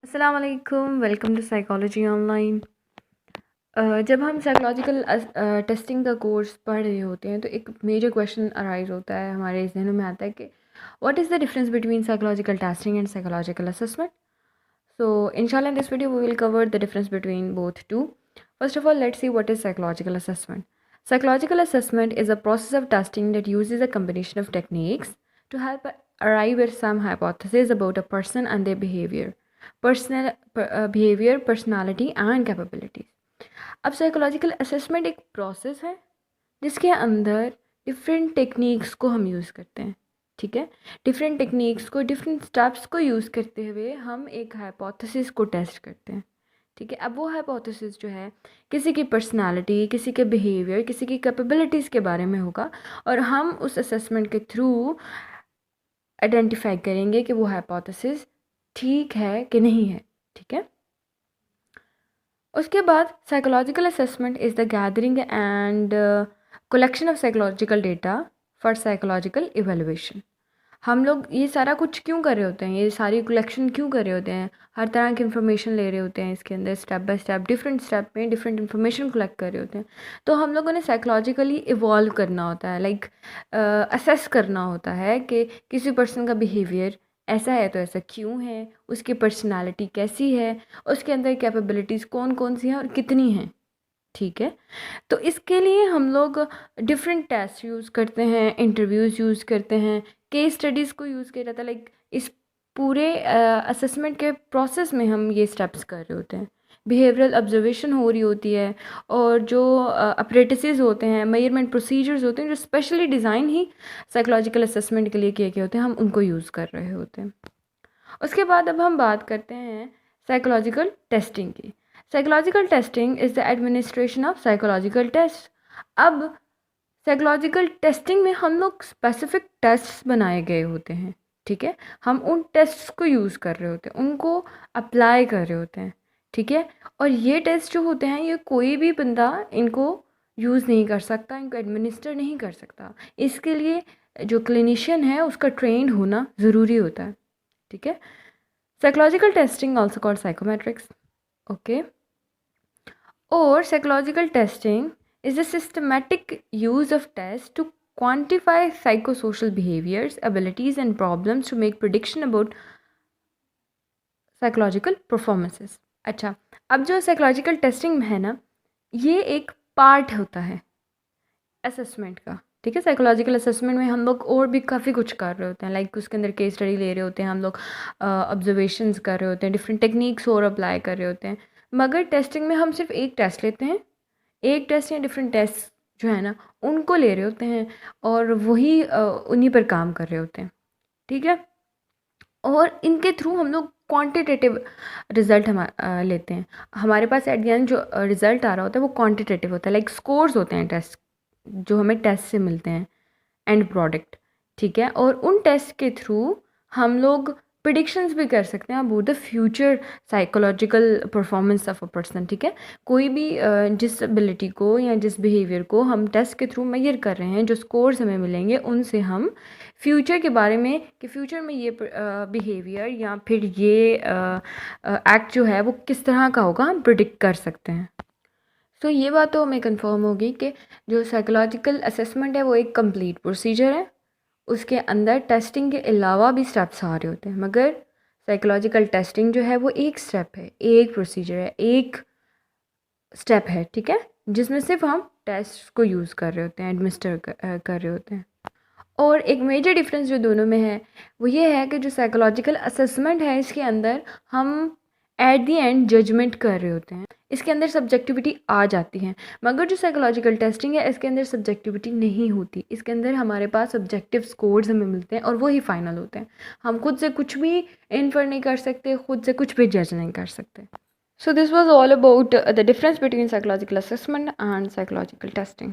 अस्सलाम वालेकुम, welcome to psychology online. जब हम साइकोलॉजिकल टेस्टिंग का कोर्स पढ़ रहे होते हैं तो एक मेजर क्वेश्चन अराइज होता है, हमारे जहनों में आता है कि what is the difference between psychological testing and psychological assessment. So, inshallah, in this video, we will cover the difference between both two. First of all, let's see what is psychological assessment. Psychological assessment is a process of testing that uses a combination of techniques to help arrive at some hypothesis about a person and their behavior, personality, and capabilities. अब psychological assessment एक process है जिसके अंदर different techniques को हम use करते हैं। ठीक है, डिफरेंट टेक्निक्स को, डिफरेंट स्टेप्स को यूज़ करते हुए हम एक हाइपोथेसिस को टेस्ट करते हैं। ठीक है, अब वो हाइपोथेसिस जो है किसी की पर्सनालिटी, किसी के बिहेवियर, किसी की कैपेबिलिटीज़ के बारे में होगा और हम उस असेसमेंट के थ्रू आइडेंटिफाई करेंगे कि वो हाइपोथेसिस ठीक है कि नहीं है। ठीक है, उसके बाद psychological assessment is the gathering and collection of psychological data for psychological evaluation. हम लोग ये सारा कुछ क्यों कर रहे होते हैं, ये सारी कलेक्शन क्यों कर रहे होते हैं, हर तरह की इन्फॉर्मेशन ले रहे होते हैं, इसके अंदर step by step different step में डिफरेंट इन्फॉर्मेशन कलेक्ट कर रहे होते हैं। तो हम लोगों ने साइकोलॉजिकली इवॉल्व करना होता है, लाइक असेस करना होता है कि किसी पर्सन का बिहेवियर ऐसा है तो ऐसा क्यों है, उसकी पर्सनालिटी कैसी है, उसके अंदर कैपेबिलिटीज़ कौन कौन सी हैं और कितनी हैं। ठीक है, तो इसके लिए हम लोग डिफरेंट टेस्ट यूज़ करते हैं, इंटरव्यूज़ यूज़ करते हैं, केस स्टडीज़ को यूज़ किया जाता है। लाइक इस पूरे असेसमेंट के प्रोसेस में हम ये स्टेप्स कर रहे होते हैं। बिहेवियरल ऑब्जर्वेशन हो रही होती है और जो अप्रेटिसेस होते हैं, मेजरमेंट प्रोसीजर्स होते हैं जो स्पेशली डिज़ाइन ही साइकोलॉजिकल असेसमेंट के लिए किए गए होते हैं, हम उनको यूज़ कर रहे होते हैं। उसके बाद अब हम बात करते हैं साइकोलॉजिकल टेस्टिंग की। Psychological testing is the administration of psychological test. अब साइकोलॉजिकल टेस्टिंग में हम लोग स्पेसिफिक टेस्ट्स बनाए गए होते हैं। ठीक है, हम उन टेस्ट्स को यूज़ कर रहे होते हैं, उनको अप्लाई कर रहे होते हैं। ठीक है, और ये टेस्ट जो होते हैं ये कोई भी बंदा इनको यूज़ नहीं कर सकता, इनको एडमिनिस्टर नहीं कर सकता। इसके लिए जो क्लिनिशियन है उसका ट्रेंड होना ज़रूरी होता है। ठीक है, psychological testing also called psychometrics. Okay, और psychological testing is a systematic use of tests to quantify psychosocial behaviors, abilities, and problems to make prediction about psychological performances. अच्छा, अब जो साइकोलॉजिकल टेस्टिंग है ना, ये एक पार्ट होता है असेसमेंट का। ठीक है, साइकोलॉजिकल असेसमेंट में हम लोग और भी काफ़ी कुछ कर रहे होते हैं, लाइक उसके अंदर केस स्टडी ले रहे होते हैं, हम लोग ऑब्जर्वेशंस कर रहे होते हैं, डिफरेंट टेक्निक्स और अप्लाई कर रहे होते हैं। मगर टेस्टिंग में हम सिर्फ एक टेस्ट लेते हैं, एक टेस्ट या डिफरेंट टेस्ट जो है ना उनको ले रहे होते हैं और वही उन्हीं पर काम कर रहे होते हैं। ठीक है, और इनके थ्रू हम लोग क्वांटिटेटिव रिज़ल्ट हम लेते हैं। हमारे पास एट द एंड जो रिज़ल्ट आ रहा होता है वो क्वांटिटेटिव होता है, लाइक स्कोर्स होते हैं टेस्ट जो हमें टेस्ट से मिलते हैं, एंड प्रोडक्ट। ठीक है, और उन टेस्ट के थ्रू हम लोग प्रिडिक्शंस भी कर सकते हैं about the future psychological performance of a person. ठीक है, कोई भी जिस एबिलिटी को या जिस बिहेवियर को हम टेस्ट के थ्रू मेजर कर रहे हैं, जो स्कोर्स हमें मिलेंगे उनसे हम फ्यूचर के बारे में कि फ्यूचर में ये बिहेवियर या फिर ये एक्ट जो है वो किस तरह का होगा हम प्रिडिक्ट कर सकते हैं। तो ये बात तो हमें कंफर्म होगी कि जो साइकोलॉजिकल असेसमेंट है वो एक कंप्लीट प्रोसीजर है, उसके अंदर टेस्टिंग के अलावा भी स्टेप्स आ रहे होते हैं। मगर साइकोलॉजिकल टेस्टिंग जो है वो एक स्टेप है, एक प्रोसीजर है, एक स्टेप है। ठीक है, जिसमें सिर्फ हम टेस्ट को यूज़ कर रहे होते हैं, एडमिनिस्टर कर रहे होते हैं। और एक मेजर डिफरेंस जो दोनों में है वो ये है कि जो साइकोलॉजिकल असेसमेंट है इसके अंदर हम एट दी एंड जजमेंट कर रहे होते हैं, इसके अंदर सब्जेक्टिविटी आ जाती है। मगर जो साइकोलॉजिकल टेस्टिंग है इसके अंदर सब्जेक्टिविटी नहीं होती, इसके अंदर हमारे पास सब्जेक्टिव स्कोर्स हमें मिलते हैं और वही फाइनल होते हैं। हम खुद से कुछ भी इन्फर नहीं कर सकते, खुद से कुछ भी जज नहीं कर सकते। So this was all about the difference between psychological assessment and psychological testing.